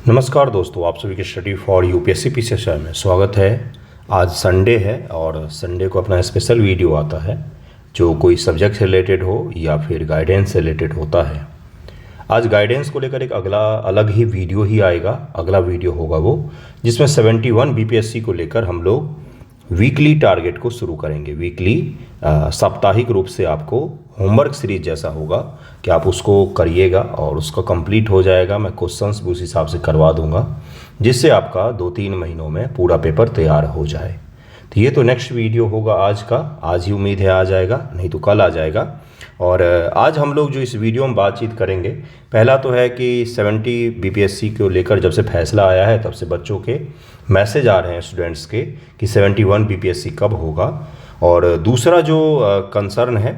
नमस्कार दोस्तों, आप सभी के स्टडी फॉर यूपीएससी पीसीएसआई में स्वागत है। आज संडे है और संडे को अपना स्पेशल वीडियो आता है जो कोई सब्जेक्ट से रिलेटेड हो या फिर गाइडेंस से रिलेटेड होता है। आज गाइडेंस को लेकर एक अलग ही वीडियो ही आएगा। अगला वीडियो होगा वो जिसमें 71 बीपीएससी को लेकर हम लोग वीकली टारगेट को शुरू करेंगे। वीकली साप्ताहिक रूप से आपको होमवर्क सीरीज जैसा होगा कि आप उसको करिएगा और उसका कंप्लीट हो जाएगा। मैं क्वेश्चंस भी उस हिसाब से करवा दूंगा जिससे आपका 2-3 महीनों में पूरा पेपर तैयार हो जाए। तो ये तो नेक्स्ट वीडियो होगा आज का। आज ही उम्मीद है आ जाएगा, नहीं तो कल आ जाएगा। और आज हम लोग जो इस वीडियो में बातचीत करेंगे, पहला तो है कि 70 बीपीएससी को लेकर जब से फैसला आया है तब से बच्चों के मैसेज आ रहे हैं स्टूडेंट्स के कि 71 बीपीएससी कब होगा। और दूसरा जो कंसर्न है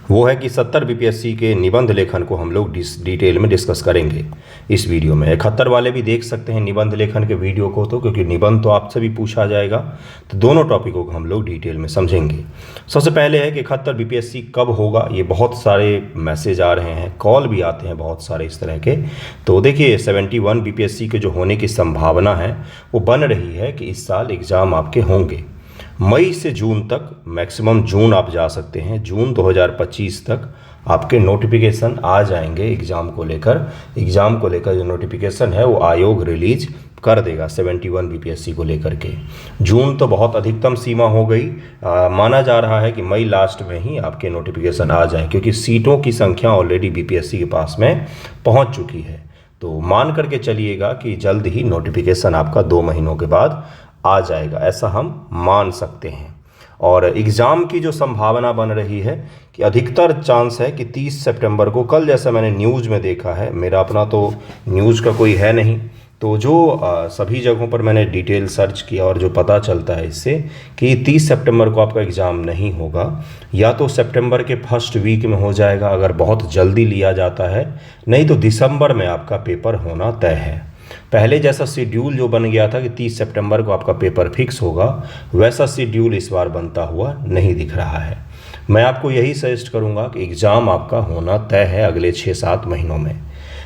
वो है कि 70 बीपीएससी के निबंध लेखन को हम लोग डिटेल में डिस्कस करेंगे इस वीडियो में। 71 वाले भी देख सकते हैं निबंध लेखन के वीडियो को, तो क्योंकि निबंध तो आपसे भी पूछा जाएगा, तो दोनों टॉपिकों को हम लोग डिटेल में समझेंगे। सबसे पहले है कि 71 बीपीएससी कब होगा। ये बहुत सारे मैसेज आ रहे हैं, कॉल भी आते हैं बहुत सारे इस तरह के। तो देखिए 71 बीपीएससी के जो होने की संभावना है वो बन रही है कि इस साल एग्ज़ाम आपके होंगे मई से जून तक। मैक्सिमम जून आप जा सकते हैं, जून 2025 तक आपके नोटिफिकेशन आ जाएंगे एग्ज़ाम को लेकर। एग्ज़ाम को लेकर जो नोटिफिकेशन है वो आयोग रिलीज कर देगा 71 बीपीएससी को लेकर के। जून तो बहुत अधिकतम सीमा हो गई, माना जा रहा है कि मई लास्ट में ही आपके नोटिफिकेशन आ जाए, क्योंकि सीटों की संख्या ऑलरेडी बीपीएससी के पास में पहुंच चुकी है। तो मान करके चलिएगा कि जल्द ही नोटिफिकेशन आपका 2 महीनों के बाद आ जाएगा, ऐसा हम मान सकते हैं। और एग्ज़ाम की जो संभावना बन रही है कि अधिकतर चांस है कि 30 सितंबर को, कल जैसा मैंने न्यूज़ में देखा है, मेरा अपना तो न्यूज़ का कोई है नहीं, तो जो सभी जगहों पर मैंने डिटेल सर्च किया और जो पता चलता है इससे कि 30 सितंबर को आपका एग्ज़ाम नहीं होगा, या तो सितंबर के फर्स्ट वीक में हो जाएगा अगर बहुत जल्दी लिया जाता है, नहीं तो दिसंबर में आपका पेपर होना तय है। पहले जैसा शेड्यूल जो बन गया था कि 30 सितंबर को आपका पेपर फिक्स होगा, वैसा शेड्यूल इस बार बनता हुआ नहीं दिख रहा है। मैं आपको यही सजेस्ट करूंगा कि एग्ज़ाम आपका होना तय है अगले 6-7 महीनों में।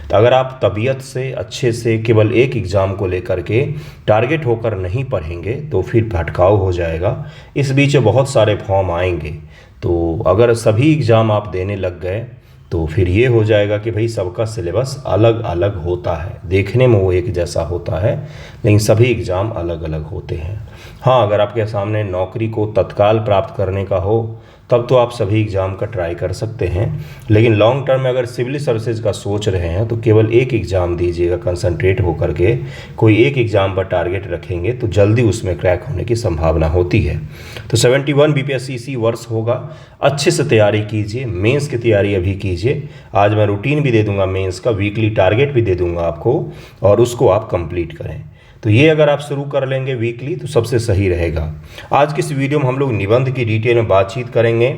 तो अगर आप तबीयत से अच्छे से केवल एक एग्ज़ाम को लेकर के टारगेट होकर नहीं पढ़ेंगे तो फिर भटकाव हो जाएगा। इस बीच बहुत सारे फॉर्म आएंगे, तो अगर सभी एग्ज़ाम आप देने लग गए तो फिर ये हो जाएगा कि भाई सबका सिलेबस अलग अलग होता है। देखने में वो एक जैसा होता है लेकिन सभी एग्ज़ाम अलग अलग होते हैं। हाँ, अगर आपके सामने नौकरी को तत्काल प्राप्त करने का हो तब तो आप सभी एग्ज़ाम का ट्राई कर सकते हैं, लेकिन लॉन्ग टर्म में अगर सिविल सर्विसेज का सोच रहे हैं तो केवल एक एग्ज़ाम दीजिएगा कंसंट्रेट होकर के। कोई एक एग्ज़ाम पर टारगेट रखेंगे तो जल्दी उसमें क्रैक होने की संभावना होती है। तो 71 बीपीएससी इसी वर्ष होगा। अच्छे से तैयारी कीजिए, मेंस की तैयारी अभी कीजिए। आज मैं रूटीन भी दे दूंगा मेंस का, वीकली टारगेट भी दे दूंगा आपको, और उसको आप कंप्लीट करें। तो ये अगर आप शुरू कर लेंगे वीकली तो सबसे सही रहेगा। आज की इस वीडियो में हम लोग निबंध की डिटेल में बातचीत करेंगे।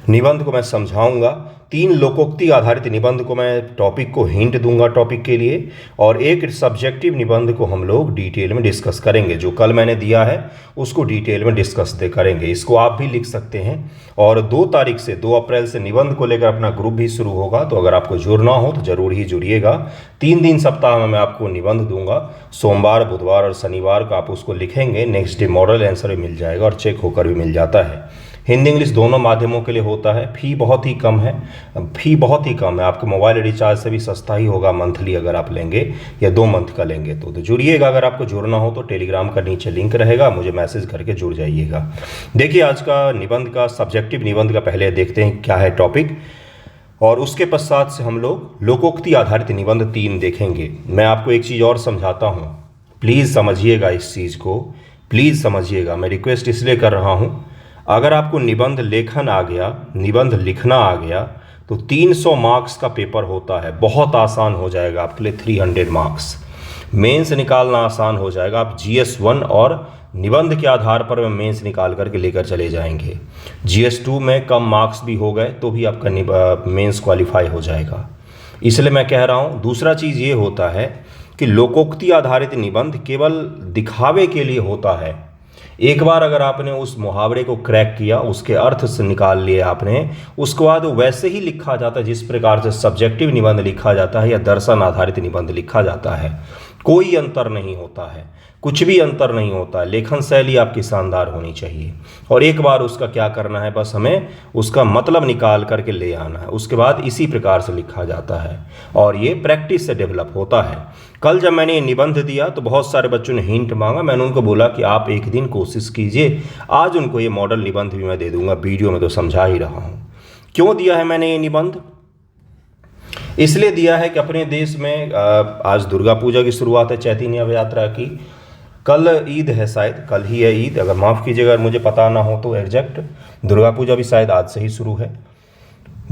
निबंध को मैं समझाऊंगा, 3 लोकोक्ति आधारित निबंध को मैं टॉपिक को हिंट दूंगा टॉपिक के लिए, और एक सब्जेक्टिव निबंध को हम लोग डिटेल में डिस्कस करेंगे। जो कल मैंने दिया है उसको डिटेल में डिस्कस करेंगे। इसको आप भी लिख सकते हैं। और 2 तारीख से 2 अप्रैल से निबंध को लेकर अपना ग्रुप भी शुरू होगा, तो अगर आपको जुड़ना हो तो ज़रूर ही जुड़िएगा। 3 दिन सप्ताह में मैं आपको निबंध दूंगा। सोमवार, बुधवार और शनिवार को आप उसको लिखेंगे, नेक्स्ट डे मॉडल आंसर भी मिल जाएगा और चेक होकर भी मिल जाता है। हिंदी इंग्लिश दोनों माध्यमों के लिए होता है। फ़ी बहुत ही कम है, आपके मोबाइल रिचार्ज से भी सस्ता ही होगा मंथली अगर आप लेंगे, या 2 मंथ का लेंगे तो जुड़िएगा। अगर आपको जुड़ना हो तो टेलीग्राम का नीचे लिंक रहेगा, मुझे मैसेज करके जुड़ जाइएगा। देखिए आज का निबंध का, सब्जेक्टिव निबंध का पहले देखते हैं क्या है टॉपिक, और उसके पश्चात से हम लोग लोकोक्ति आधारित निबंध 3 देखेंगे। मैं आपको एक चीज़ और समझाता हूँ, प्लीज़ समझिएगा इस चीज़ को, प्लीज़ समझिएगा। मैं रिक्वेस्ट इसलिए कर रहा हूँ, अगर आपको निबंध लेखन आ गया, निबंध लिखना आ गया, तो 300 मार्क्स का पेपर होता है। बहुत आसान हो जाएगा आपके लिए, 300 मार्क्स। मेंस निकालना आसान हो जाएगा। आप GS1 और निबंध के आधार पर मेंस निकाल करके लेकर चले जाएंगे। GS2 में कम मार्क्स भी हो गए तो भी आपका मेंस क्वालिफाई हो जाएगा, इसलिए मैं कह रहा हूँ। दूसरा चीज़ ये होता है कि लोकोक्ति आधारित निबंध केवल दिखावे के लिए होता है। एक बार अगर आपने उस मुहावरे को क्रैक किया, उसके अर्थ से निकाल लिए आपने, उसके बाद वैसे ही लिखा जाता है जिस प्रकार से सब्जेक्टिव निबंध लिखा जाता है या दर्शन आधारित निबंध लिखा जाता है। कोई अंतर नहीं होता है, कुछ भी अंतर नहीं होता है। लेखन शैली आपकी शानदार होनी चाहिए और एक बार उसका क्या करना है, बस हमें उसका मतलब निकाल करके ले आना है। उसके बाद इसी प्रकार से लिखा जाता है और ये प्रैक्टिस से डेवलप होता है। कल जब मैंने ये निबंध दिया तो बहुत सारे बच्चों ने हिंट मांगा। मैंने उनको बोला कि आप एक दिन कोशिश कीजिए। आज उनको ये मॉडल निबंध भी मैं दे दूंगा, वीडियो में तो समझा ही रहा हूँ। क्यों दिया है मैंने ये निबंध? इसलिए दिया है कि अपने देश में आज दुर्गा पूजा की शुरुआत है, चैती नव यात्रा की। कल ईद है, शायद कल ही है ईद, अगर माफ़ कीजिएगा अगर मुझे पता ना हो तो एग्जैक्ट। दुर्गा पूजा भी शायद आज से ही शुरू है।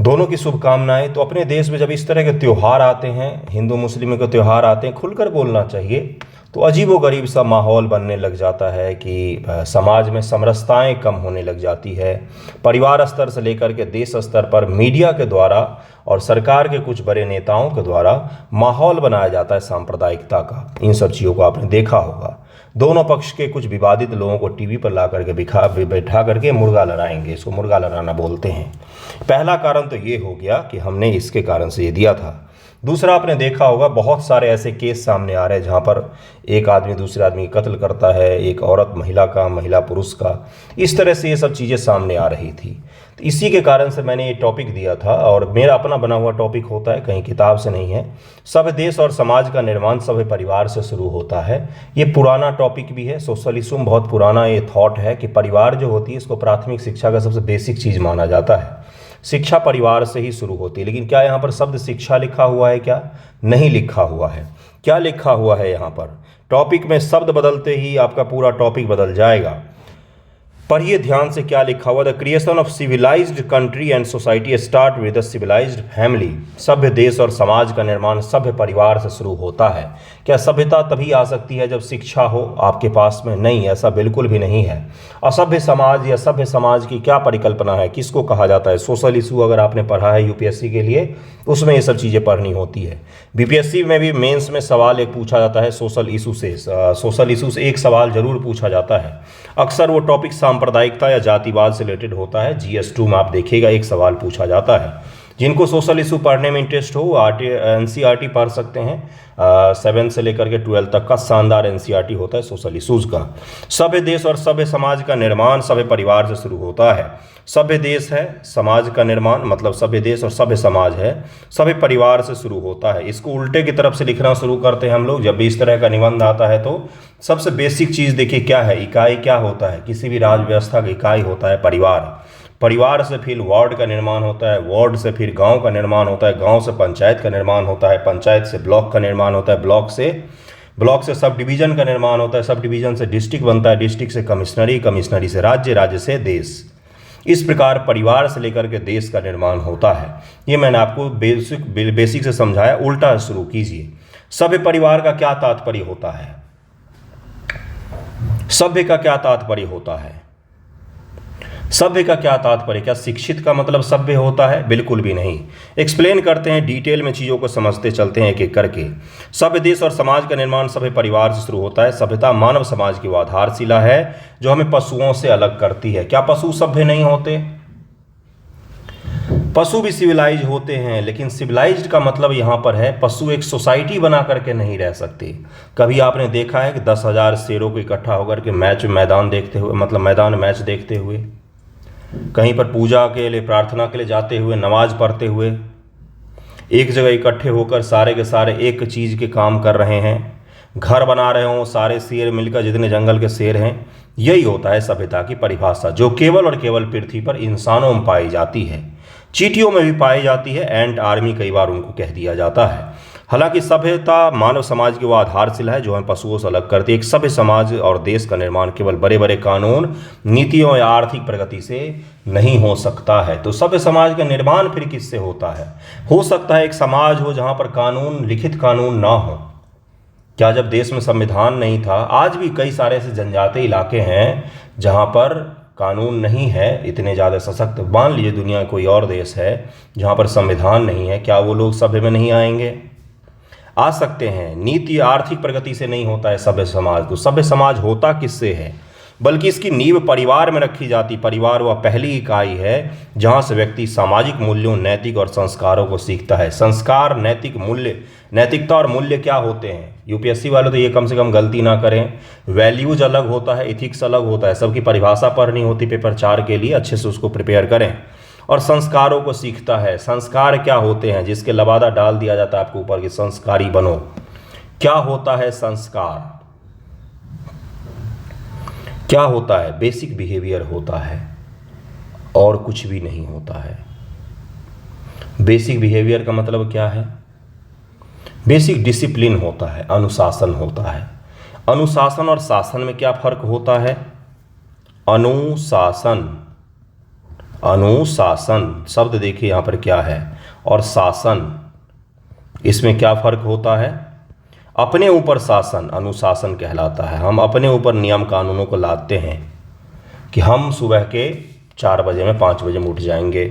दोनों की शुभकामनाएं। तो अपने देश में जब इस तरह के त्यौहार आते हैं, हिंदू मुस्लिम के त्यौहार आते हैं, खुलकर बोलना चाहिए। तो अजीबोगरीब सा माहौल बनने लग जाता है कि समाज में समरसताएं कम होने लग जाती है। परिवार स्तर से लेकर के देश स्तर पर मीडिया के द्वारा और सरकार के कुछ बड़े नेताओं के द्वारा माहौल बनाया जाता है सांप्रदायिकता का। इन सब चीज़ों को आपने देखा होगा। दोनों पक्ष के कुछ विवादित लोगों को टीवी पर ला करके बैठा करके मुर्गा लड़ाएंगे, इसको मुर्गा लड़ाना बोलते हैं। पहला कारण तो ये हो गया कि हमने इसके कारण से ये दिया था। दूसरा, आपने देखा होगा बहुत सारे ऐसे केस सामने आ रहे हैं जहाँ पर एक आदमी दूसरे आदमी का कत्ल करता है, एक औरत महिला का, महिला पुरुष का, इस तरह से ये सब चीज़ें सामने आ रही थी। तो इसी के कारण से मैंने ये टॉपिक दिया था और मेरा अपना बना हुआ टॉपिक होता है, कहीं किताब से नहीं है। सभ्य देश और समाज का निर्माण सभ्य परिवार से शुरू होता है। ये पुराना टॉपिक भी है, सोशलिज्म में बहुत पुराना ये थॉट है कि परिवार जो होती है इसको प्राथमिक शिक्षा का सबसे बेसिक चीज़ माना जाता है। शिक्षा परिवार से ही शुरू होती है। लेकिन क्या यहाँ पर शब्द शिक्षा लिखा हुआ है? क्या नहीं लिखा हुआ है। क्या लिखा हुआ है यहाँ पर? टॉपिक में शब्द बदलते ही आपका पूरा टॉपिक बदल जाएगा। पढ़िए ध्यान से क्या लिखा हुआ। The creation of civilized country and society start with the civilized family. सभ्य देश और समाज का निर्माण सभ्य परिवार से शुरू होता है। क्या सभ्यता तभी आ सकती है जब शिक्षा हो आपके पास में? नहीं, ऐसा बिल्कुल भी नहीं है। असभ्य समाज या सभ्य समाज की क्या परिकल्पना है, किसको कहा जाता है? सोशल इशू अगर आपने पढ़ा है यूपीएससी के लिए, उसमें ये सब चीज़ें पढ़नी होती है। बीपीएससी में भी मेंस में सवाल एक पूछा जाता है सोशल इशू से। सोशल इशू से एक सवाल जरूर पूछा जाता है। अक्सर वो टॉपिक सांप्रदायिकता या जातिवाद से रिलेटेड होता है। जीएस2 में आप देखिएगा एक सवाल पूछा जाता है। जिनको सोशल इशू पढ़ने में इंटरेस्ट हो एनसीईआरटी पढ़ सकते हैं। 7 से लेकर के 12 तक का शानदार एनसीईआरटी होता है सोशल इशूज़ का। सभ्य देश और सभ्य समाज का निर्माण सभ्य परिवार से शुरू होता है। सभ्य देश है, समाज का निर्माण मतलब सभ्य देश और सभ्य समाज है, सभ्य परिवार से शुरू होता है। इसको उल्टे की तरफ से लिखना शुरू करते हैं हम लोग। जब भी इस तरह का निबंध आता है तो सबसे बेसिक चीज़ देखिए क्या है। इकाई क्या होता है? किसी भी राज्य व्यवस्था की इकाई होता है परिवार। परिवार से फिर वार्ड का निर्माण होता है, वार्ड से फिर गांव का निर्माण होता है, गांव से पंचायत का निर्माण होता है, पंचायत से ब्लॉक का निर्माण होता है, ब्लॉक से सब डिवीज़न का निर्माण होता है, सब डिवीज़न से डिस्ट्रिक्ट बनता है, डिस्ट्रिक्ट से कमिश्नरी, कमिश्नरी से राज्य, राज्य से देश। इस प्रकार परिवार से लेकर के देश का निर्माण होता है। ये मैंने आपको बेसिक से समझाया। उल्टा शुरू कीजिए। सभ्य परिवार का क्या तात्पर्य होता है? सभ्य का क्या तात्पर्य होता है? सभ्य का क्या तात्पर्य? क्या शिक्षित का मतलब सभ्य होता है? बिल्कुल भी नहीं। एक्सप्लेन करते हैं, डिटेल में चीज़ों को समझते चलते हैं एक एक करके। सभ्य देश और समाज का निर्माण सभ्य परिवार से शुरू होता है। सभ्यता मानव समाज की वो आधारशिला है जो हमें पशुओं से अलग करती है। क्या पशु सभ्य नहीं होते? पशु भी सिविलाइज होते हैं, लेकिन सिविलाइज्ड का मतलब यहाँ पर है पशु एक सोसाइटी बना करके नहीं रह सकते। कभी आपने देखा है कि 10,000 शेरों को इकट्ठा होकर के मैदान देखते हुए, मतलब मैदान मैच देखते हुए, कहीं पर पूजा के लिए, प्रार्थना के लिए जाते हुए, नमाज पढ़ते हुए, एक जगह इकट्ठे होकर सारे के सारे एक चीज़ के काम कर रहे हैं, घर बना रहे हों सारे शेर मिलकर, जितने जंगल के शेर हैं। यही होता है सभ्यता की परिभाषा, जो केवल और केवल पृथ्वी पर इंसानों में पाई जाती है। चींटियों में भी पाई जाती है, एंट आर्मी कई बार उनको कह दिया जाता है। हालांकि सभ्यता मानव समाज की वो आधारशिला है जो हमें पशुओं से अलग करती है। एक सभ्य समाज और देश का निर्माण केवल बड़े बड़े कानून, नीतियों या आर्थिक प्रगति से नहीं हो सकता है। तो सभ्य समाज का निर्माण फिर किससे होता है? हो सकता है एक समाज हो जहाँ पर कानून, लिखित कानून ना हो। क्या जब देश में संविधान नहीं था? आज भी कई सारे ऐसे जनजातीय इलाके हैं जहाँ पर कानून नहीं है इतने ज़्यादा सशक्त। मान लीजिए दुनिया कोई और देश है जहाँ पर संविधान नहीं है, क्या वो लोग सभ्य में नहीं आएंगे? आ सकते हैं। नीति आर्थिक प्रगति से नहीं होता है सभ्य समाज। तो सभ्य समाज होता किससे है? बल्कि इसकी नींव परिवार में रखी जाती। परिवार वह पहली इकाई है जहाँ से व्यक्ति सामाजिक मूल्यों, नैतिक और संस्कारों को सीखता है। संस्कार, नैतिक मूल्य, नैतिकता और मूल्य क्या होते हैं? यूपीएससी वाले तो ये कम से कम गलती ना करें। वैल्यूज अलग होता है, इथिक्स अलग होता है, सबकी परिभाषा पढ़नी होती पेपर 4 के लिए, अच्छे से उसको प्रिपेयर करें। और संस्कारों को सीखता है। संस्कार क्या होते हैं? जिसके लबादा डाल दिया जाता है आपके ऊपर कि संस्कारी बनो। क्या होता है संस्कार? क्या होता है? बेसिक बिहेवियर होता है और कुछ भी नहीं होता है। बेसिक बिहेवियर का मतलब क्या है? बेसिक डिसिप्लिन होता है, अनुशासन होता है। अनुशासन और शासन में क्या फर्क होता है? अनुशासन, अनुशासन शब्द देखिए यहाँ पर क्या है, और शासन, इसमें क्या फर्क होता है? अपने ऊपर शासन अनुशासन कहलाता है। हम अपने ऊपर नियम कानूनों को लादते हैं कि हम सुबह के 4 बजे में 5 बजे में उठ जाएंगे,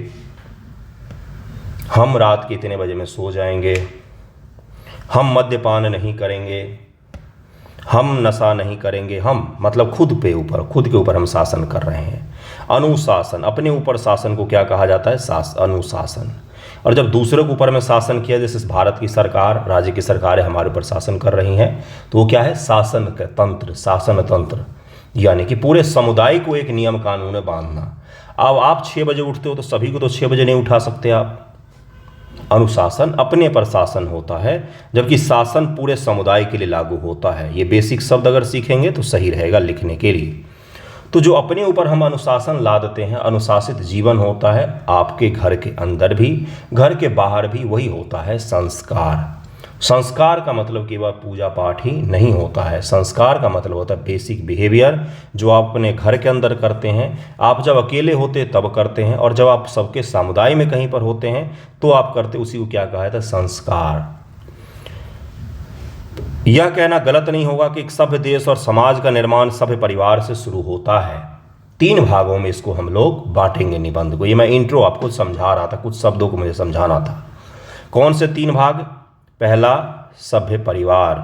हम रात के इतने बजे में सो जाएंगे, हम मद्यपान नहीं करेंगे, हम नशा नहीं करेंगे। हम मतलब खुद के ऊपर हम शासन कर रहे हैं। अनुशासन, अपने ऊपर शासन को क्या कहा जाता है? अनुशासन। और जब दूसरों के ऊपर में शासन किया, जैसे भारत की सरकार, राज्य की सरकारें हमारे ऊपर शासन कर रही हैं, तो वो क्या है? शासन तंत्र, शासन तंत्र, यानी कि पूरे समुदाय को एक नियम कानून में बांधना। अब आप 6 बजे उठते हो तो सभी को तो 6 बजे नहीं उठा सकते आप। अनुशासन अपने पर शासन होता है, जबकि शासन पूरे समुदाय के लिए लागू होता है। ये बेसिक शब्द अगर सीखेंगे तो सही रहेगा लिखने के लिए। तो जो अपने ऊपर हम अनुशासन लादते हैं, अनुशासित जीवन होता है। आपके घर के अंदर भी, घर के बाहर भी वही होता है संस्कार। संस्कार का मतलब केवल पूजा पाठ ही नहीं होता है। संस्कार का मतलब होता है बेसिक बिहेवियर, जो आप अपने घर के अंदर करते हैं। आप जब अकेले होते तब करते हैं, और जब आप सबके समुदाय में कहीं पर होते हैं तो आप करते, उसी को क्या कहा जाता है? संस्कार। यह कहना गलत नहीं होगा कि एक सभ्य देश और समाज का निर्माण सभ्य परिवार से शुरू होता है। 3 भागों में इसको हम लोग बांटेंगे निबंध को। ये मैं इंट्रो आपको समझा रहा था, कुछ शब्दों को मुझे समझाना था। कौन से 3 भाग? पहला, सभ्य परिवार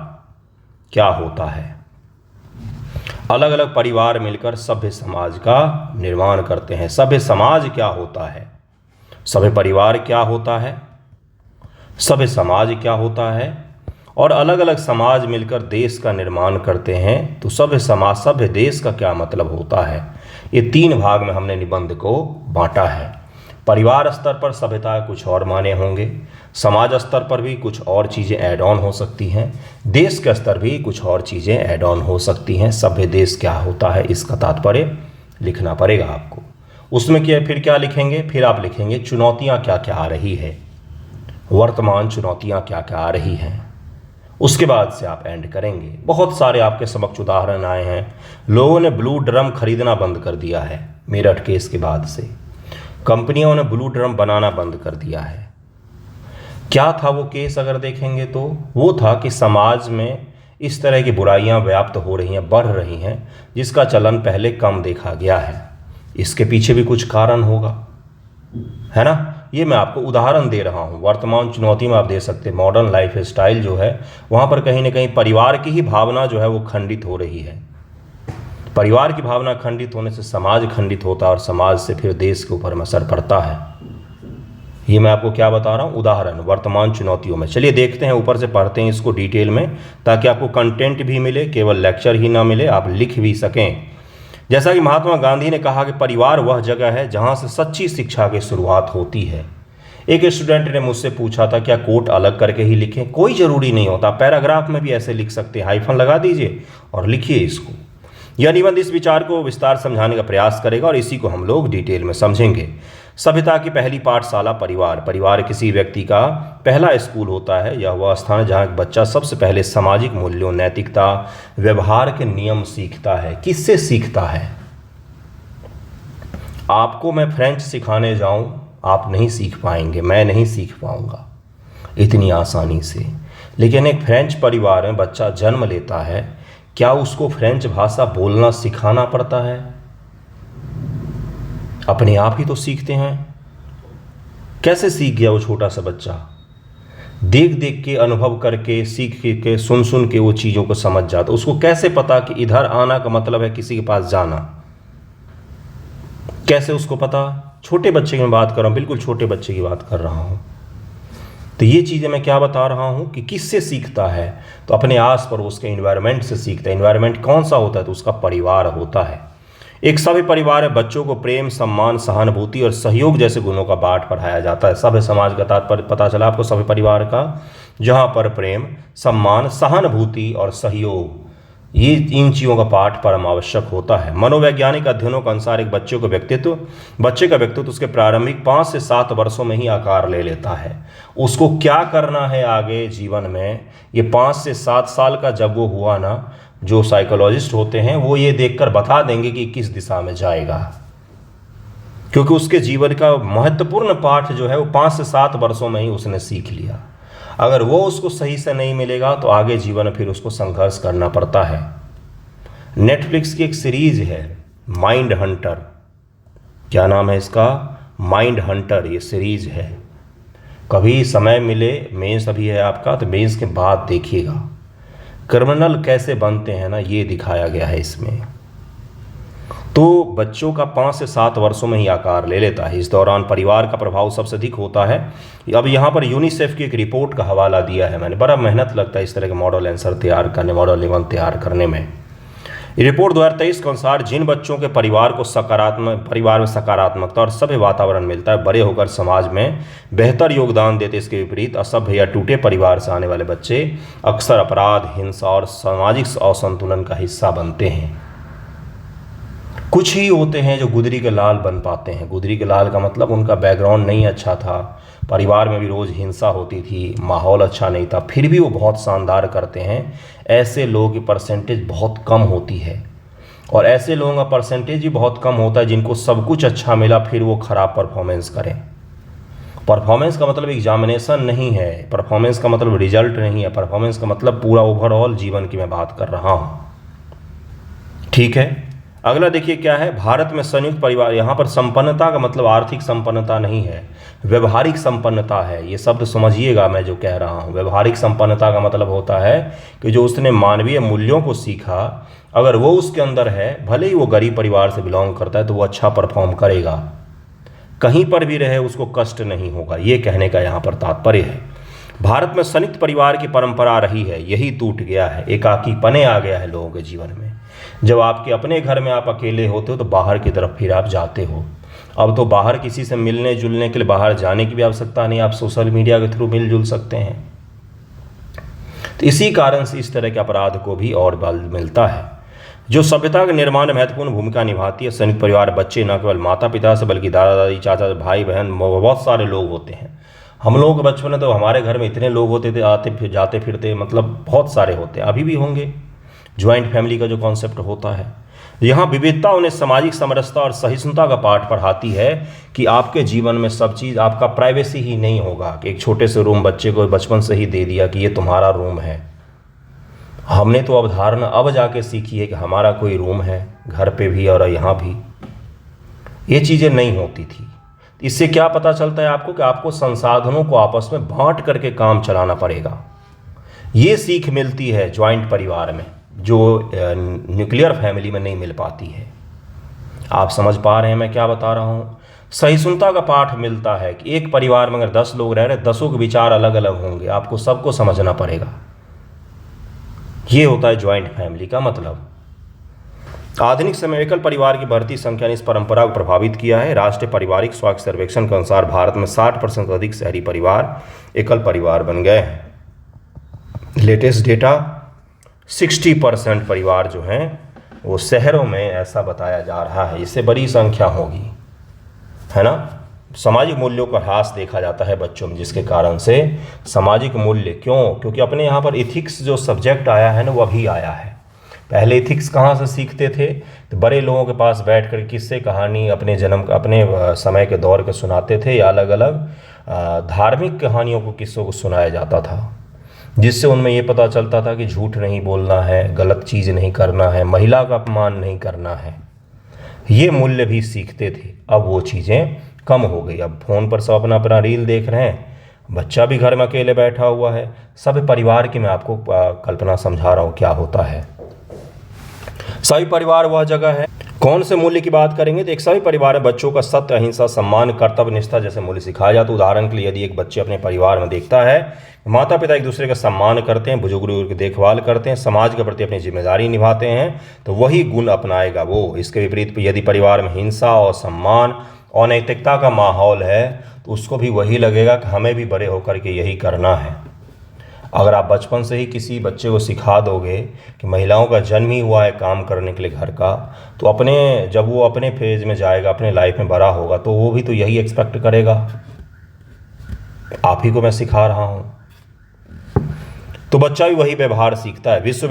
क्या होता है। अलग अलग परिवार मिलकर सभ्य समाज का निर्माण करते हैं। सभ्य समाज क्या होता है? सभ्य परिवार क्या होता है? सभ्य समाज क्या होता है? और अलग अलग समाज मिलकर देश का निर्माण करते हैं, तो सभ्य समाज, सभ्य देश का क्या मतलब होता है? ये 3 भाग में हमने निबंध को बांटा है। परिवार स्तर पर सभ्यता के कुछ और माने होंगे, समाज स्तर पर भी कुछ और चीज़ें ऐड ऑन हो सकती हैं, देश के स्तर भी कुछ और चीज़ें ऐड ऑन हो सकती हैं। सभ्य देश क्या होता है, इसका तात्पर्य लिखना पड़ेगा आपको। उसमें क्या, फिर क्या लिखेंगे? फिर आप लिखेंगे चुनौतियाँ क्या क्या आ रही है, वर्तमान चुनौतियाँ क्या क्या आ रही हैं। उसके बाद से आप एंड करेंगे। बहुत सारे आपके समक्ष उदाहरण आए हैं। लोगों ने ब्लू ड्रम खरीदना बंद कर दिया है मेरठ केस के बाद से। कंपनियों ने ब्लू ड्रम बनाना बंद कर दिया है। क्या था वो केस? अगर देखेंगे तो वो था कि समाज में इस तरह की बुराइयां व्याप्त हो रही हैं, बढ़ रही हैं, जिसका चलन पहले कम देखा गया है। इसके पीछे भी कुछ कारण होगा, है ना। ये मैं आपको उदाहरण दे रहा हूँ। वर्तमान चुनौती में आप दे सकते हैं मॉडर्न लाइफ स्टाइल जो है, वहाँ पर कहीं ना कहीं परिवार की ही भावना जो है वो खंडित हो रही है। परिवार की भावना खंडित होने से समाज खंडित होता है, और समाज से फिर देश के ऊपर असर पड़ता है। ये मैं आपको क्या बता रहा हूँ? उदाहरण वर्तमान चुनौतियों में। चलिए देखते हैं, ऊपर से पढ़ते हैं इसको डिटेल में, ताकि आपको कंटेंट भी मिले, केवल लेक्चर ही ना मिले, आप लिख भी सकें। जैसा कि महात्मा गांधी ने कहा कि परिवार वह जगह है जहाँ से सच्ची शिक्षा की शुरुआत होती है। एक स्टूडेंट ने मुझसे पूछा था क्या कोट अलग करके ही लिखें? कोई ज़रूरी नहीं होता, पैराग्राफ में भी ऐसे लिख सकते हैं, हाइफन लगा दीजिए और लिखिए इसको। यह निबंध इस विचार को विस्तार समझाने का प्रयास करेगा, और इसी को हम लोग डिटेल में समझेंगे। सभ्यता की पहली पाठशाला परिवार। परिवार किसी व्यक्ति का पहला स्कूल होता है। यह वह स्थान है जहाँ एक बच्चा सबसे पहले सामाजिक मूल्यों, नैतिकता, व्यवहार के नियम सीखता है। किससे सीखता है? आपको मैं फ्रेंच सिखाने जाऊं, आप नहीं सीख पाएंगे, मैं नहीं सीख पाऊंगा इतनी आसानी से। लेकिन एक फ्रेंच परिवार में बच्चा जन्म लेता है, क्या उसको फ्रेंच भाषा बोलना सिखाना पड़ता है? अपने आप ही तो सीखते हैं। कैसे सीख गया वो छोटा सा बच्चा? देख देख के, अनुभव करके, सीख के, सुन सुन के वो चीज़ों को समझ जाता। उसको कैसे पता कि इधर आना का मतलब है किसी के पास जाना? कैसे उसको पता? छोटे बच्चे की मैं बात कर रहा हूँ, बिल्कुल छोटे बच्चे की बात कर रहा हूँ। तो ये चीज़ें मैं क्या बता रहा हूँ कि किससे सीखता है? तो अपने आस पड़ोस के इन्वायरमेंट से सीखता है। इन्वायरमेंट कौन सा होता है? तो उसका परिवार होता है। एक सभ्य परिवार है, बच्चों को प्रेम, सम्मान, सहानुभूति और सहयोग जैसे गुणों का पाठ पढ़ाया जाता है। सभ्य समाज का तात्पर्य पता चला आपको सभ्य परिवार का, जहाँ पर प्रेम, सम्मान, सहानुभूति और सहयोग, ये इन चीज़ों का पाठ परम आवश्यक होता है। मनोवैज्ञानिक अध्ययनों के अनुसार एक बच्चे का व्यक्तित्व उसके प्रारंभिक 5 से 7 वर्षों में ही आकार ले लेता है। उसको क्या करना है आगे जीवन में, ये 5 से 7 साल का जब वो हुआ ना, जो साइकोलॉजिस्ट होते हैं वो ये देखकर बता देंगे कि किस दिशा में जाएगा, क्योंकि उसके जीवन का महत्वपूर्ण पाठ जो है वो 5 से 7 वर्षों में ही उसने सीख लिया। अगर वो उसको सही से नहीं मिलेगा तो आगे जीवन में फिर उसको संघर्ष करना पड़ता है। नेटफ्लिक्स की एक सीरीज है माइंड हंटर, क्या नाम है इसका? माइंड हंटर, ये सीरीज है। कभी समय मिले, मेंस अभी है आपका, तो मेंस के बाद देखिएगा। क्रिमिनल कैसे बनते हैं ना, ये दिखाया गया है इसमें। तो बच्चों का 5 से 7 वर्षों में ही आकार ले लेता है। इस दौरान परिवार का प्रभाव सबसे अधिक होता है। अब यहाँ पर यूनिसेफ की एक रिपोर्ट का हवाला दिया है मैंने। बड़ा मेहनत लगता है इस तरह के मॉडल आंसर तैयार करने, मॉडल निबंध तैयार करने में। रिपोर्ट 2023 के अनुसार जिन बच्चों के परिवार में सकारात्मकता और सभ्य वातावरण मिलता है, बड़े होकर समाज में बेहतर योगदान देते। इसके विपरीत असभ्य या टूटे परिवार से आने वाले बच्चे अक्सर अपराध, हिंसा और सामाजिक असंतुलन का हिस्सा बनते हैं। कुछ ही होते हैं जो गुदरी के लाल बन पाते हैं। गुदरी के लाल का मतलब उनका बैकग्राउंड नहीं अच्छा था, परिवार में भी रोज़ हिंसा होती थी, माहौल अच्छा नहीं था, फिर भी वो बहुत शानदार करते हैं। ऐसे लोगों की परसेंटेज बहुत कम होती है, और ऐसे लोगों का परसेंटेज भी बहुत कम होता है जिनको सब कुछ अच्छा मिला फिर वो ख़राब परफॉर्मेंस करें। परफॉर्मेंस का मतलब एग्जामिनेशन नहीं है, परफॉर्मेंस का मतलब रिजल्ट नहीं है, परफॉर्मेंस का मतलब पूरा ओवरऑल जीवन की मैं बात कर रहा हूँ। ठीक है, अगला देखिए क्या है। भारत में संयुक्त परिवार, यहाँ पर संपन्नता का मतलब आर्थिक संपन्नता नहीं है, व्यवहारिक संपन्नता है। ये शब्द समझिएगा मैं जो कह रहा हूँ। व्यवहारिक संपन्नता का मतलब होता है कि जो उसने मानवीय मूल्यों को सीखा, अगर वो उसके अंदर है, भले ही वो गरीब परिवार से बिलोंग करता है, तो वो अच्छा परफॉर्म करेगा, कहीं पर भी रहे उसको कष्ट नहीं होगा। ये कहने का यहाँ पर तात्पर्य है। भारत में संयुक्त परिवार की परंपरा रही है, यही टूट गया है। एकाकीपने आ गया है लोगों के जीवन में। जब आपके अपने घर में आप अकेले होते हो तो बाहर की तरफ फिर आप जाते हो। अब तो बाहर किसी से मिलने जुलने के लिए बाहर जाने की भी आवश्यकता नहीं, आप सोशल मीडिया के थ्रू मिलजुल सकते हैं। तो इसी कारण से इस तरह के अपराध को भी और बल मिलता है। जो सभ्यता के निर्माण में महत्वपूर्ण भूमिका निभाती है संयुक्त परिवार, बच्चे न केवल माता पिता से बल्कि दादा दादी, चाचा, भाई बहन, बहुत सारे लोग होते हैं। हम लोगों के बचपन में तो हमारे घर में इतने लोग होते थे, आते फिर जाते फिरते, मतलब बहुत सारे होते हैं, अभी भी होंगे। ज्वाइंट फैमिली का जो कॉन्सेप्ट होता है, यहाँ विविधता उन्हें सामाजिक समरसता और सहिष्णुता का पाठ पढ़ाती है कि आपके जीवन में सब चीज़, आपका प्राइवेसी ही नहीं होगा कि एक छोटे से रूम बच्चे को बचपन से ही दे दिया कि ये तुम्हारा रूम है। हमने तो अवधारणा अब जाके सीखी है कि हमारा कोई रूम है, घर पे भी और यहाँ भी। ये चीज़ें नहीं होती थी। इससे क्या पता चलता है आपको कि आपको संसाधनों को आपस में बांट करके काम चलाना पड़ेगा। ये सीख मिलती है ज्वाइंट परिवार में, जो न्यूक्लियर फैमिली में नहीं मिल पाती है। आप समझ पा रहे हैं मैं क्या बता रहा हूँ? सहिष्णुता का पाठ मिलता है कि एक परिवार में अगर 10 लोग रह रहे, 10 के विचार अलग अलग होंगे, आपको सबको समझना पड़ेगा। ये होता है ज्वाइंट फैमिली का मतलब। आधुनिक समय एकल परिवार की बढ़ती संख्या ने इस परंपरा को प्रभावित किया है। राष्ट्रीय पारिवारिक स्वास्थ्य सर्वेक्षण के अनुसार भारत में 60% से अधिक शहरी परिवार एकल परिवार बन गए हैं। लेटेस्ट डेटा 60% परिवार जो हैं वो शहरों में, ऐसा बताया जा रहा है। इससे बड़ी संख्या होगी, है ना। सामाजिक मूल्यों का ह्रास देखा जाता है बच्चों में, जिसके कारण से सामाजिक मूल्य, क्योंकि अपने यहाँ पर इथिक्स जो सब्जेक्ट आया है ना, वो अभी आया है। पहले इथिक्स कहाँ से सीखते थे? तो बड़े लोगों के पास बैठ कर किस्से कहानी अपने समय के दौर के सुनाते थे, या अलग अलग धार्मिक कहानियों को, किस्सों को सुनाया जाता था, जिससे उनमें ये पता चलता था कि झूठ नहीं बोलना है, गलत चीज़ नहीं करना है, महिला का अपमान नहीं करना है। ये मूल्य भी सीखते थे। अब वो चीज़ें कम हो गई। अब फ़ोन पर सब अपना अपना रील देख रहे हैं, बच्चा भी घर में अकेले बैठा हुआ है। सभी परिवार की मैं आपको कल्पना समझा रहा हूँ क्या होता है। सभी परिवार वह जगह है। कौन से मूल्य की बात करेंगे तो एक सभी परिवार में बच्चों का सत्य, अहिंसा, सम्मान, कर्तव्य निष्ठा जैसे मूल्य सिखाया जाता है। उदाहरण के लिए यदि एक बच्चे अपने परिवार में देखता है माता पिता एक दूसरे का सम्मान करते हैं, बुजुर्गों की देखभाल करते हैं, समाज के प्रति अपनी जिम्मेदारी निभाते हैं, तो वही गुण अपनाएगा वो। इसके विपरीत यदि परिवार में हिंसा और सम्मान और नैतिकता का माहौल है तो उसको भी वही लगेगा कि हमें भी बड़े होकर के यही करना है। अगर आप बचपन से ही किसी बच्चे को सिखा दोगे कि महिलाओं का जन्म ही हुआ है काम करने के लिए घर का, तो जब वो अपने फेज में जाएगा, अपने लाइफ में बड़ा होगा, तो वो भी तो यही एक्सपेक्ट करेगा। आप ही को मैं सिखा रहा हूँ, तो बच्चा भी वही व्यवहार सीखता है। विश्व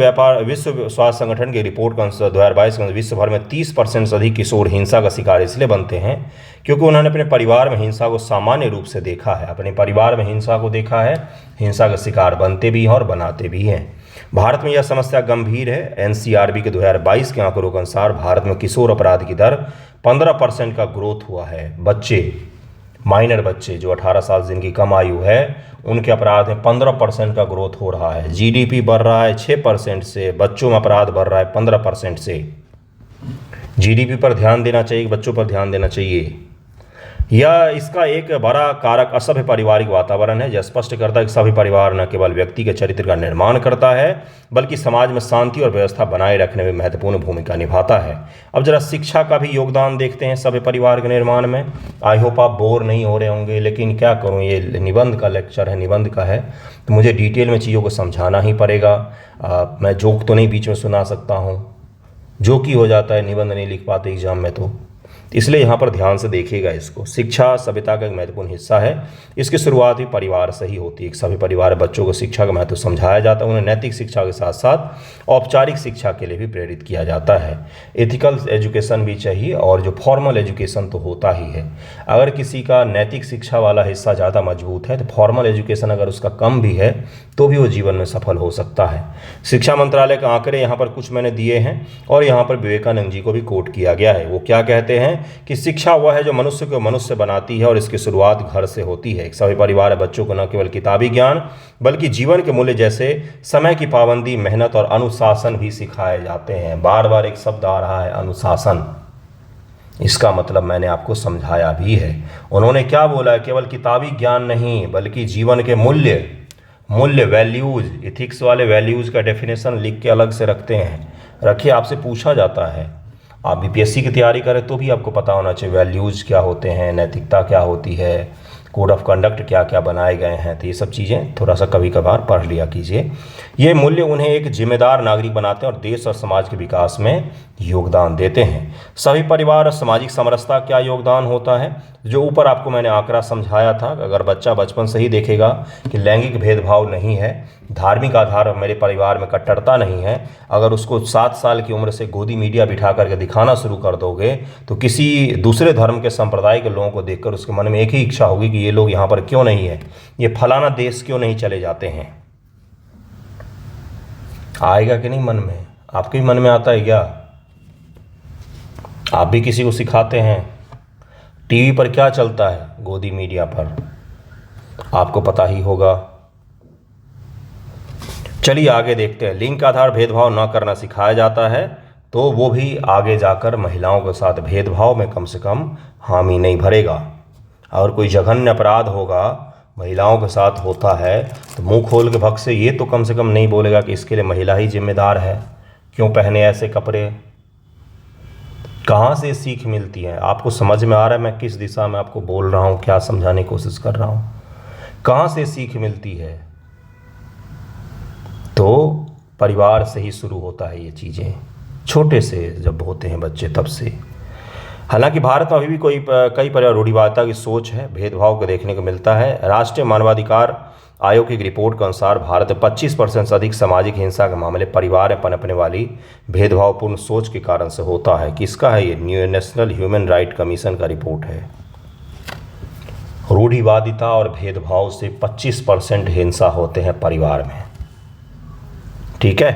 स्वास्थ्य संगठन की रिपोर्ट के अनुसार 2022 में विश्व भर में 30% से अधिक किशोर हिंसा का शिकार इसलिए बनते हैं क्योंकि उन्होंने अपने परिवार में हिंसा को सामान्य रूप से देखा है। अपने परिवार में हिंसा को देखा है, हिंसा का शिकार बनते भी हैं और बनाते भी हैं। भारत में यह समस्या गंभीर है। एनसीआरबी के 2022 के आंकड़ों के अनुसार भारत में किशोर अपराध की दर 15% का ग्रोथ हुआ है। माइनर बच्चे जो 18 साल से जिनकी कम आयु है, उनके अपराध में 15% का ग्रोथ हो रहा है। जीडीपी बढ़ रहा है 6% से, बच्चों में अपराध बढ़ रहा है 15% से। जीडीपी पर ध्यान देना चाहिए, बच्चों पर ध्यान देना चाहिए। यह इसका एक बड़ा कारक असभ्य पारिवारिक वातावरण है, जो स्पष्ट करता है कि सभी परिवार न केवल व्यक्ति के चरित्र का निर्माण करता है बल्कि समाज में शांति और व्यवस्था बनाए रखने में महत्वपूर्ण भूमिका निभाता है। अब जरा शिक्षा का भी योगदान देखते हैं सभी परिवार के निर्माण में। आई होप आप बोर नहीं हो रहे होंगे, लेकिन क्या करूं, ये निबंध का लेक्चर है, निबंध का है, तो मुझे डिटेल में चीज़ों को समझाना ही पड़ेगा। मैं जोक तो नहीं बीच में सुना सकता हूँ, जोक ही हो जाता है, निबंध नहीं लिख पाते एग्जाम में, तो इसलिए यहाँ पर ध्यान से देखिएगा इसको। शिक्षा सभ्यता का एक महत्वपूर्ण हिस्सा है। इसकी शुरुआत भी परिवार से ही होती है। सभी परिवार बच्चों को शिक्षा का महत्व समझाया जाता है। उन्हें नैतिक शिक्षा के साथ साथ औपचारिक शिक्षा के लिए भी प्रेरित किया जाता है। एथिकल एजुकेशन भी चाहिए, और जो फॉर्मल एजुकेशन तो होता ही है। अगर किसी का नैतिक शिक्षा वाला हिस्सा ज़्यादा मजबूत है तो फॉर्मल एजुकेशन अगर उसका कम भी है तो भी वो जीवन में सफल हो सकता है। शिक्षा मंत्रालय के आंकड़े यहाँ पर कुछ मैंने दिए हैं, और यहाँ पर विवेकानंद जी को भी कोट किया गया है। वो क्या कहते हैं कि शिक्षा वह है जो मनुष्य को मनुष्य बनाती है, और इसकी शुरुआत घर से होती है। सभी परिवार बच्चों को न केवल किताबी ज्ञान बल्कि जीवन के मूल्य जैसे समय की पाबंदी, मेहनत और अनुशासन भी सिखाए जाते हैं। बार बार एक शब्द आ रहा है, अनुशासन। इसका मतलब मैंने आपको समझाया भी है। उन्होंने क्या बोला है, केवल किताबी ज्ञान नहीं बल्कि जीवन के मूल्य वैल्यूज, इथिक्स वाले वैल्यूज का डेफिनेशन लिख के अलग से रखते हैं। रखिए, आपसे पूछा जाता है, आप बीपीएससी की तैयारी करें तो भी आपको पता होना चाहिए वैल्यूज़ क्या होते हैं, नैतिकता क्या होती है, कोड ऑफ कंडक्ट क्या क्या बनाए गए हैं। तो ये सब चीज़ें थोड़ा सा कभी कभार पढ़ लिया कीजिए। ये मूल्य उन्हें एक जिम्मेदार नागरिक बनाते हैं और देश और समाज के विकास में योगदान देते हैं। सभी परिवार और सामाजिक समरसता क्या योगदान होता है, जो ऊपर आपको मैंने आंकड़ा समझाया था। अगर बच्चा बचपन से ही देखेगा कि लैंगिक भेदभाव नहीं है, धार्मिक आधार मेरे परिवार में कट्टरता नहीं है, अगर उसको 7 साल की उम्र से गोदी मीडिया बिठा करके दिखाना शुरू कर दोगे तो किसी दूसरे धर्म के संप्रदाय के लोगों को देखकर उसके मन में एक ही इच्छा होगी कि ये लोग यहाँ पर क्यों नहीं है, ये फलाना देश क्यों नहीं चले जाते हैं। आएगा कि नहीं मन में? आपके भी मन में आता है क्या? आप भी किसी को सिखाते हैं? टीवी पर क्या चलता है, गोदी मीडिया पर आपको पता ही होगा। चलिए आगे देखते हैं। लिंग का आधार भेदभाव न करना सिखाया जाता है, तो वो भी आगे जाकर महिलाओं के साथ भेदभाव में कम से कम हामी नहीं भरेगा। और कोई जघन्य अपराध होगा महिलाओं के साथ होता है तो मुंह खोल के भग से ये तो कम से कम नहीं बोलेगा कि इसके लिए महिला ही जिम्मेदार है, क्यों पहने ऐसे कपड़े। कहाँ से सीख मिलती है? आपको समझ में आ रहा है मैं किस दिशा में आपको बोल रहा हूँ, क्या समझाने की कोशिश कर रहा हूँ? कहाँ से सीख मिलती है? तो परिवार से ही शुरू होता है ये चीज़ें, छोटे से जब होते हैं बच्चे तब से। हालांकि भारत में अभी भी कई परिवार रूढ़िवादिता की सोच है, भेदभाव को देखने को मिलता है। राष्ट्रीय मानवाधिकार आयोग की एक रिपोर्ट के अनुसार भारत में 25% से अधिक सामाजिक हिंसा के मामले परिवार में पनपने वाली भेदभावपूर्ण सोच के कारण से होता है। किसका है ये? नेशनल ह्यूमन राइट कमीशन का रिपोर्ट है। रूढ़िवादिता और भेदभाव से 25% हिंसा होते हैं परिवार में। ठीक है।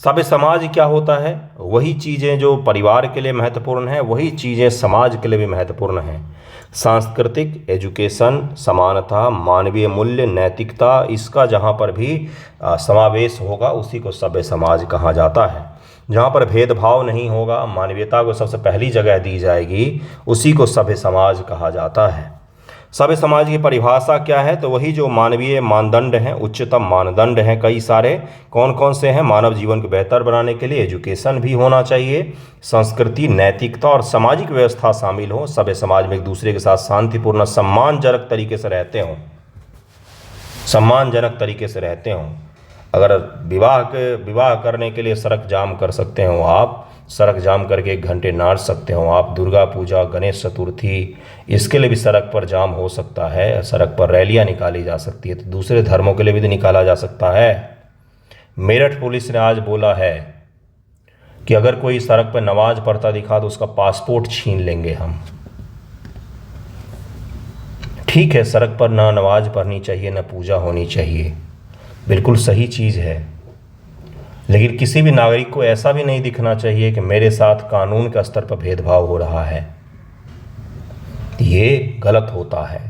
सभ्य समाज क्या होता है? वही चीज़ें जो परिवार के लिए महत्वपूर्ण हैं वही चीज़ें समाज के लिए भी महत्वपूर्ण हैं। सांस्कृतिक, एजुकेशन, समानता, मानवीय मूल्य, नैतिकता, इसका जहाँ पर भी समावेश होगा उसी को सभ्य समाज कहा जाता है। जहाँ पर भेदभाव नहीं होगा, मानवीयता को सबसे पहली जगह दी जाएगी, उसी को सभ्य समाज कहा जाता है। सभ्य समाज की परिभाषा क्या है? तो वही जो मानवीय मानदंड हैं, उच्चतम मानदंड हैं कई सारे। कौन कौन से हैं? मानव जीवन को बेहतर बनाने के लिए एजुकेशन भी होना चाहिए, संस्कृति, नैतिकता और सामाजिक व्यवस्था शामिल हो। सभ्य समाज में एक दूसरे के साथ शांतिपूर्ण सम्मानजनक तरीके से रहते हों। अगर विवाह करने के लिए सड़क जाम कर सकते हो आप, सड़क जाम करके 1 घंटे नाच सकते हो आप। दुर्गा पूजा, गणेश चतुर्थी, इसके लिए भी सड़क पर जाम हो सकता है, सड़क पर रैलियां निकाली जा सकती है। तो दूसरे धर्मों के लिए भी तो निकाला जा सकता है। मेरठ पुलिस ने आज बोला है कि अगर कोई सड़क पर नमाज पढ़ता दिखा तो उसका पासपोर्ट छीन लेंगे हम। ठीक है, सड़क पर ना नमाज पढ़नी चाहिए, ना पूजा होनी चाहिए, बिल्कुल सही चीज़ है, लेकिन किसी भी नागरिक को ऐसा भी नहीं दिखना चाहिए कि मेरे साथ कानून के स्तर पर भेदभाव हो रहा है। ये गलत होता है।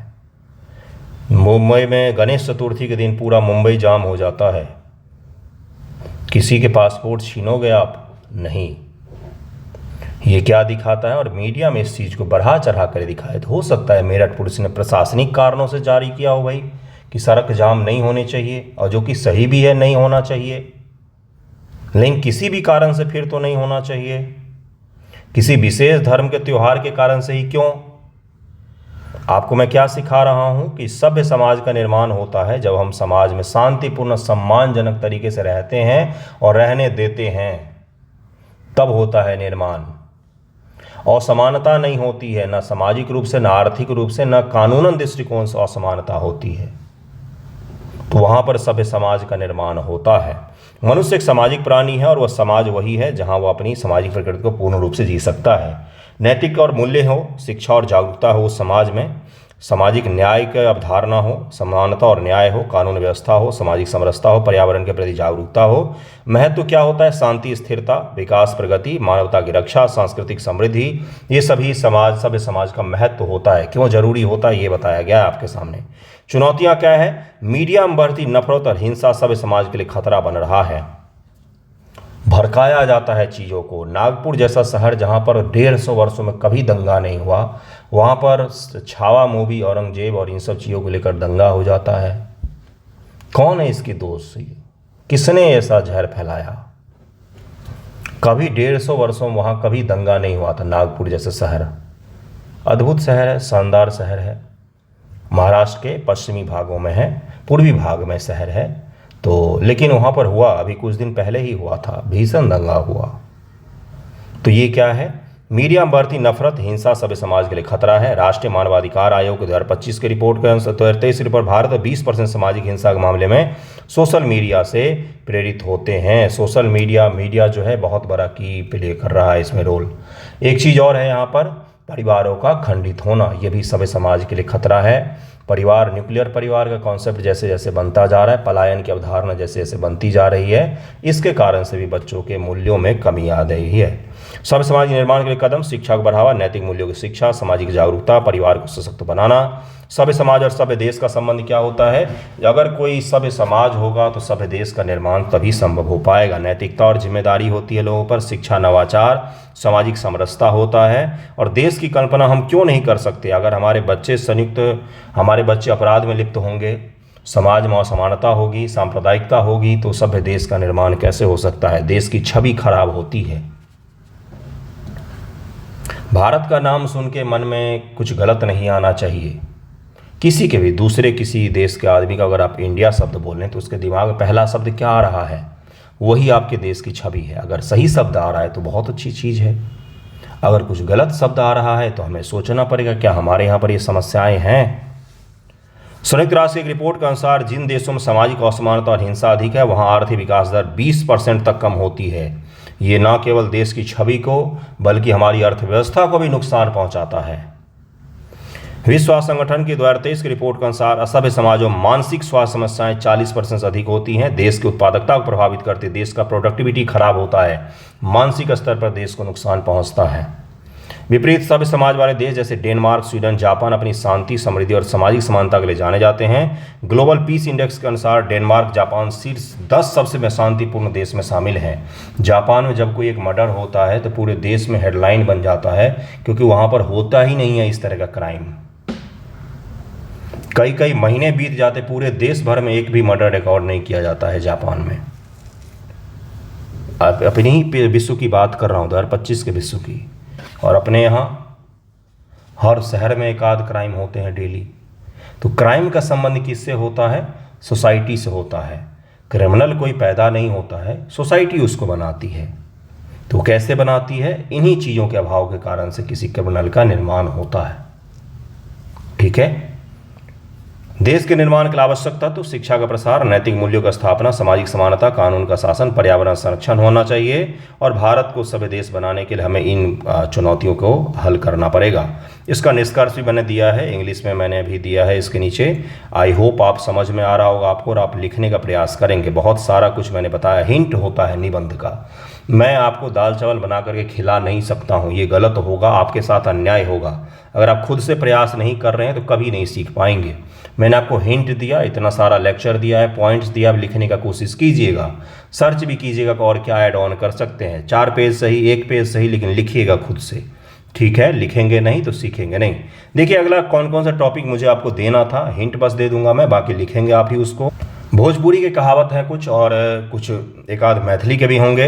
मुंबई में गणेश चतुर्थी के दिन पूरा मुंबई जाम हो जाता है। किसी के पासपोर्ट छीनोगे आप? नहीं। ये क्या दिखाता है? और मीडिया में इस चीज़ को बढ़ा चढ़ा कर दिखाया। तो हो सकता है मेरठ पुलिस ने प्रशासनिक कारणों से जारी किया हो भाई कि सड़क जाम नहीं होने चाहिए, और जो कि सही भी है, नहीं होना चाहिए, लेकिन किसी भी कारण से फिर तो नहीं होना चाहिए। किसी विशेष धर्म के त्यौहार के कारण से ही क्यों? आपको मैं क्या सिखा रहा हूं कि सभ्य समाज का निर्माण होता है जब हम समाज में शांतिपूर्ण सम्मानजनक तरीके से रहते हैं और रहने देते हैं, तब होता है निर्माण। असमानता नहीं होती है, ना सामाजिक रूप से, ना आर्थिक रूप से, ना कानूनन दृष्टिकोण से असमानता होती है, तो वहाँ पर सभ्य समाज का निर्माण होता है। मनुष्य एक सामाजिक प्राणी है और वह समाज वही है जहाँ वह अपनी सामाजिक प्रकृति को पूर्ण रूप से जी सकता है। नैतिक और मूल्य हो, शिक्षा और जागरूकता हो उस समाज में, सामाजिक न्याय की अवधारणा हो, समानता और न्याय हो, कानून व्यवस्था हो, सामाजिक समरसता हो, पर्यावरण के प्रति जागरूकता हो। महत्व क्या होता है? शांति, स्थिरता, विकास, प्रगति, मानवता की रक्षा, सांस्कृतिक समृद्धि, ये सभी सभ्य समाज का महत्व होता है। क्यों जरूरी होता है ये बताया गया है आपके सामने। चुनौतियां क्या है? मीडिया में बढ़ती नफरत और हिंसा सभ्य समाज के लिए खतरा बन रहा है। भड़काया जाता है चीज़ों को। नागपुर जैसा शहर जहाँ पर 150 वर्षों में कभी दंगा नहीं हुआ, वहाँ पर छावा मूवी, औरंगजेब और इन सब चीज़ों को लेकर दंगा हो जाता है। कौन है इसकी दोष? किसने ऐसा जहर फैलाया? कभी 150 वर्षों में वहाँ कभी दंगा नहीं हुआ था। नागपुर जैसा शहर अद्भुत शहर है, शानदार शहर है, महाराष्ट्र के पश्चिमी भागों में है, पूर्वी भाग में शहर है। तो लेकिन वहाँ पर हुआ, अभी कुछ दिन पहले ही हुआ था, भीषण दंगा हुआ। तो ये क्या है? मीडिया में बढ़ती नफरत, हिंसा सभ्य समाज के लिए खतरा है। राष्ट्रीय मानवाधिकार आयोग के 2025 की रिपोर्ट के अनुसार 2023 रिपोर्ट, भारत में 20% सामाजिक हिंसा के मामले में सोशल मीडिया से प्रेरित होते हैं। सोशल मीडिया जो है बहुत बड़ा की प्ले कर रहा है इसमें रोल। एक चीज़ और है यहाँ पर, परिवारों का खंडित होना, ये भी सभ्य समाज के लिए खतरा है। परिवार, न्यूक्लियर परिवार का कॉन्सेप्ट जैसे जैसे बनता जा रहा है, पलायन की अवधारणा जैसे जैसे बनती जा रही है, इसके कारण से भी बच्चों के मूल्यों में कमी आ रही है। सभ्य समाज के निर्माण के लिए कदम: शिक्षा को बढ़ावा, नैतिक मूल्यों की शिक्षा, सामाजिक जागरूकता, परिवार को सशक्त बनाना। सभ्य समाज और सभ्य देश का संबंध क्या होता है? अगर कोई सभ्य समाज होगा तो सभ्य देश का निर्माण तभी संभव हो पाएगा। नैतिकता और जिम्मेदारी होती है लोगों पर, शिक्षा, नवाचार, सामाजिक समरसता होता है। और देश की कल्पना हम क्यों नहीं कर सकते? अगर हमारे बच्चे अपराध में लिप्त होंगे, समाज में असमानता होगी, सांप्रदायिकता होगी, तो सभ्य देश का निर्माण कैसे हो सकता है? देश की छवि खराब होती है। भारत का नाम सुन के मन में कुछ गलत नहीं आना चाहिए। किसी के भी, दूसरे किसी देश के आदमी का अगर आप इंडिया शब्द बोल रहे हैं तो उसके दिमाग में पहला शब्द क्या आ रहा है? वही आपके देश की छवि है। अगर सही शब्द आ रहा है तो बहुत अच्छी चीज़ है। अगर कुछ गलत शब्द आ रहा है तो हमें सोचना पड़ेगा, क्या हमारे यहाँ पर ये समस्याएं हैं? संयुक्त राष्ट्र की एक रिपोर्ट के अनुसार जिन देशों में सामाजिक असमानता और हिंसा अधिक है, वहाँ आर्थिक विकास दर 20% तक कम होती है। ये न केवल देश की छवि को बल्कि हमारी अर्थव्यवस्था को भी नुकसान पहुँचाता है। विश्व स्वास्थ्य संगठन की 2023 की रिपोर्ट के अनुसार असभ्य समाजों में मानसिक स्वास्थ्य समस्याएं 40% से अधिक होती हैं। देश की उत्पादकता को प्रभावित करती, देश का प्रोडक्टिविटी खराब होता है, मानसिक स्तर पर देश को नुकसान पहुंचता है। विपरीत सभ्य समाज वाले देश जैसे डेनमार्क, स्वीडन, जापान अपनी शांति, समृद्धि और सामाजिक समानता के लिए जाने जाते हैं। ग्लोबल पीस इंडेक्स के अनुसार डेनमार्क, जापान शीर्ष 10 सबसे शांतिपूर्ण देश में शामिल हैं। जापान में जब कोई एक मर्डर होता है तो पूरे देश में हेडलाइन बन जाता है, क्योंकि वहां पर होता ही नहीं है इस तरह का क्राइम। कई कई महीने बीत जाते, पूरे देश भर में एक भी मर्डर रिकॉर्ड नहीं किया जाता है जापान में। अपनी ही विश्व की बात कर रहा हूँ, 2025 के विश्व की। और अपने यहाँ हर शहर में एक आध क्राइम होते हैं डेली। तो क्राइम का संबंध किससे होता है? सोसाइटी से होता है। क्रिमिनल कोई पैदा नहीं होता है, सोसाइटी उसको बनाती है। तो कैसे बनाती है? इन्हीं चीज़ों के अभाव के कारण से किसी क्रिमिनल का निर्माण होता है। ठीक है। देश के निर्माण के लिए आवश्यक तत्व शिक्षा का प्रसार, नैतिक मूल्यों का स्थापना, सामाजिक समानता, कानून का शासन, पर्यावरण संरक्षण होना चाहिए। और भारत को सभ्य देश बनाने के लिए हमें इन चुनौतियों को हल करना पड़ेगा। इसका निष्कर्ष भी मैंने दिया है, इंग्लिश में मैंने अभी दिया है इसके नीचे। आई होप आप समझ में आ रहा होगा आपको, और आप लिखने का प्रयास करेंगे। बहुत सारा कुछ मैंने बताया, हिंट होता है निबंध का। मैं आपको दाल चावल बना करके खिला नहीं सकता हूँ, ये गलत होगा, आपके साथ अन्याय होगा। अगर आप खुद से प्रयास नहीं कर रहे हैं तो कभी नहीं सीख पाएंगे। मैंने आपको हिंट दिया, इतना सारा लेक्चर दिया है, पॉइंट्स दिया, अब लिखने का कोशिश कीजिएगा, सर्च भी कीजिएगा और क्या ऐड ऑन कर सकते हैं। 4 पेज सही, 1 पेज सही, लेकिन लिखिएगा खुद से। ठीक है, लिखेंगे नहीं तो सीखेंगे नहीं। देखिए अगला कौन कौन सा टॉपिक मुझे आपको देना था, हिंट बस दे दूंगा मैं, बाकी लिखेंगे आप ही उसको। भोजपुरी के कहावत है कुछ, और कुछ एक आध मैथिली के भी होंगे।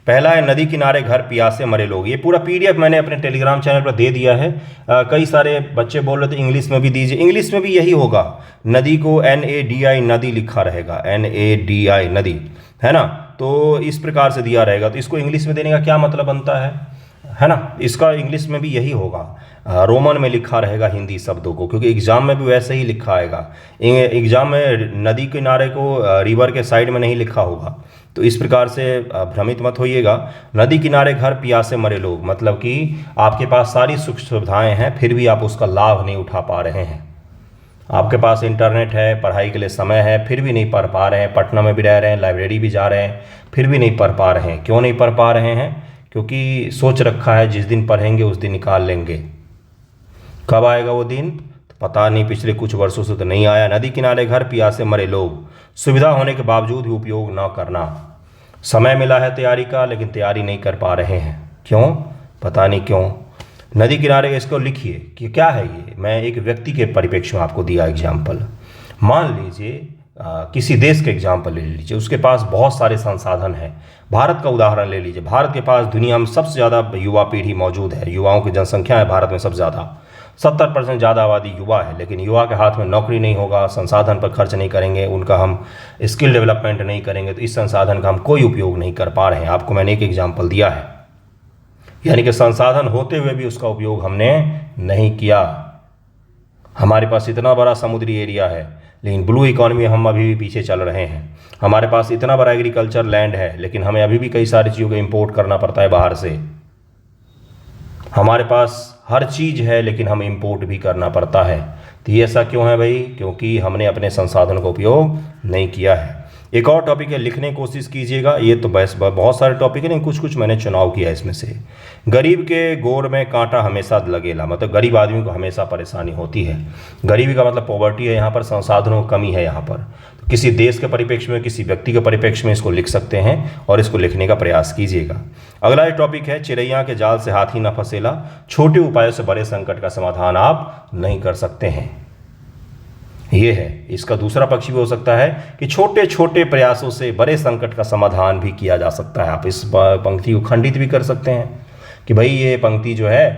पहला है, नदी किनारे घर प्यासे मरे लोग। ये पूरा PDF मैंने अपने टेलीग्राम चैनल पर दे दिया है। कई सारे बच्चे बोल रहे थे इंग्लिश में भी दीजिए, इंग्लिश में भी यही होगा। नदी को NADI नदी लिखा रहेगा, NADI नदी, है ना। तो इस प्रकार से दिया रहेगा। तो इसको इंग्लिश में देने का क्या मतलब बनता है ना। इसका इंग्लिश में भी यही होगा, रोमन में लिखा रहेगा हिंदी शब्दों को, क्योंकि एग्जाम में भी वैसे ही लिखा आएगा। एग्जाम में नदी किनारे को रिवर के साइड में नहीं लिखा होगा। तो इस प्रकार से भ्रमित मत होइएगा। नदी किनारे घर प्यासे मरे लोग, मतलब कि आपके पास सारी सुख सुविधाएं हैं, फिर भी आप उसका लाभ नहीं उठा पा रहे हैं। आपके पास इंटरनेट है, पढ़ाई के लिए समय है, फिर भी नहीं पढ़ पा रहे हैं। पटना में भी रह रहे हैं, लाइब्रेरी भी जा रहे हैं, फिर भी नहीं पढ़ पा रहे हैं। क्यों नहीं पढ़ पा रहे हैं? क्योंकि सोच रखा है जिस दिन पढ़ेंगे उस दिन निकाल लेंगे। कब आएगा वो दिन तो पता नहीं, पिछले कुछ वर्षों से तो नहीं आया। नदी किनारे घर प्यासे मरे लोग, सुविधा होने के बावजूद भी उपयोग न करना। समय मिला है तैयारी का, लेकिन तैयारी नहीं कर पा रहे हैं। क्यों? पता नहीं क्यों। नदी किनारे इसको लिखिए कि क्या है ये। मैं एक व्यक्ति के परिप्रेक्ष्य में आपको दिया एग्जाम्पल। मान लीजिए किसी देश के एग्जाम्पल ले लीजिए, उसके पास बहुत सारे संसाधन हैं। भारत का उदाहरण ले लीजिए। भारत के पास दुनिया में सबसे ज़्यादा युवा पीढ़ी मौजूद है, युवाओं की जनसंख्या है भारत में सबसे ज़्यादा, 70% ज़्यादा आबादी युवा है। लेकिन युवा के हाथ में नौकरी नहीं होगा, संसाधन पर खर्च नहीं करेंगे, उनका हम स्किल डेवलपमेंट नहीं करेंगे, तो इस संसाधन का हम कोई उपयोग नहीं कर पा रहे हैं। आपको मैंने एक एग्जाम्पल दिया है, यानी कि संसाधन होते हुए भी उसका उपयोग हमने नहीं किया। हमारे पास इतना बड़ा समुद्री एरिया है, लेकिन ब्लू इकोनॉमी हम अभी भी पीछे चल रहे हैं। हमारे पास इतना बड़ा एग्रीकल्चर लैंड है, लेकिन हमें अभी भी कई सारी चीज़ों को इम्पोर्ट करना पड़ता है बाहर से। हमारे पास हर चीज़ है, लेकिन हम इंपोर्ट भी करना पड़ता है। तो ये ऐसा क्यों है भाई? क्योंकि हमने अपने संसाधन का उपयोग नहीं किया है। एक और टॉपिक है, लिखने की कोशिश कीजिएगा। ये तो बस बहुत सारे टॉपिक है, लेकिन कुछ कुछ मैंने चुनाव किया इसमें से। गरीब के गोर में कांटा हमेशा लगेला, मतलब गरीब आदमी को हमेशा परेशानी होती है। गरीबी का मतलब पॉवर्टी है, यहाँ पर संसाधनों की कमी है। यहाँ पर तो किसी देश के परिप्रेक्ष्य में, किसी व्यक्ति के परिप्रेक्ष्य में इसको लिख सकते हैं, और इसको लिखने का प्रयास कीजिएगा। अगला टॉपिक है, चिड़ैया के जाल से हाथी न फंसेला। छोटे उपायों से बड़े संकट का समाधान आप नहीं कर सकते हैं। ये है। इसका दूसरा पक्ष भी हो सकता है कि छोटे छोटे प्रयासों से बड़े संकट का समाधान भी किया जा सकता है। आप इस पंक्ति को खंडित भी कर सकते हैं कि भाई ये पंक्ति जो है,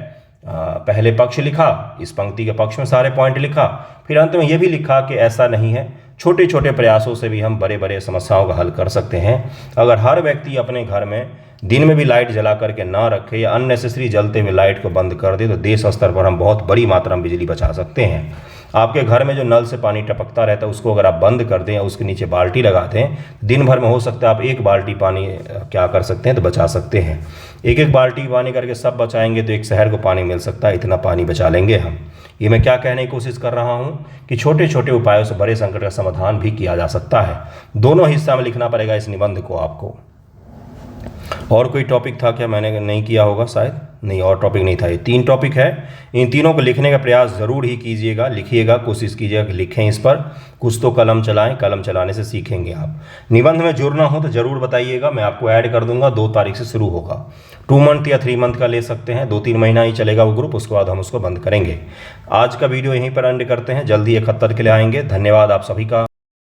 पहले पक्ष लिखा, इस पंक्ति के पक्ष में सारे पॉइंट लिखा, फिर अंत में ये भी लिखा कि ऐसा नहीं है, छोटे छोटे प्रयासों से भी हम बड़े बड़े समस्याओं का हल कर सकते हैं। अगर हर व्यक्ति अपने घर में दिन में भी लाइट जला करके ना रखे या अननेसेसरी जलते हुए लाइट को बंद कर दे, तो देश स्तर पर हम बहुत बड़ी मात्रा में बिजली बचा सकते हैं। आपके घर में जो नल से पानी टपकता रहता है उसको अगर आप बंद कर दें या उसके नीचे बाल्टी लगा दें, दिन भर में हो सकता है आप 1 बाल्टी पानी क्या कर सकते हैं तो बचा सकते हैं। 1-1 बाल्टी पानी करके सब बचाएंगे तो एक शहर को पानी मिल सकता है, इतना पानी बचा लेंगे हम। ये मैं क्या कहने की कोशिश कर रहा हूँ कि छोटे छोटे उपायों से बड़े संकट का समाधान भी किया जा सकता है। दोनों हिस्सा में लिखना पड़ेगा इस निबंध को आपको। और कोई टॉपिक था क्या मैंने नहीं किया होगा शायद? नहीं, और टॉपिक नहीं था। ये 3 टॉपिक है, इन तीनों को लिखने का प्रयास ज़रूर ही कीजिएगा, लिखिएगा, कोशिश कीजिएगा कि लिखें इस पर। कुछ तो कलम चलाएं, कलम चलाने से सीखेंगे आप। निबंध में जुड़ना हो तो ज़रूर बताइएगा, मैं आपको ऐड कर दूंगा। 2 तारीख से शुरू होगा। 2 मंथ या 3 मंथ का ले सकते हैं, 2-3 महीना ही चलेगा वो ग्रुप, उसके बाद हम उसको बंद करेंगे। आज का वीडियो यहीं पर एंड करते हैं, जल्दी 71 के लिए आएंगे। धन्यवाद आप सभी का।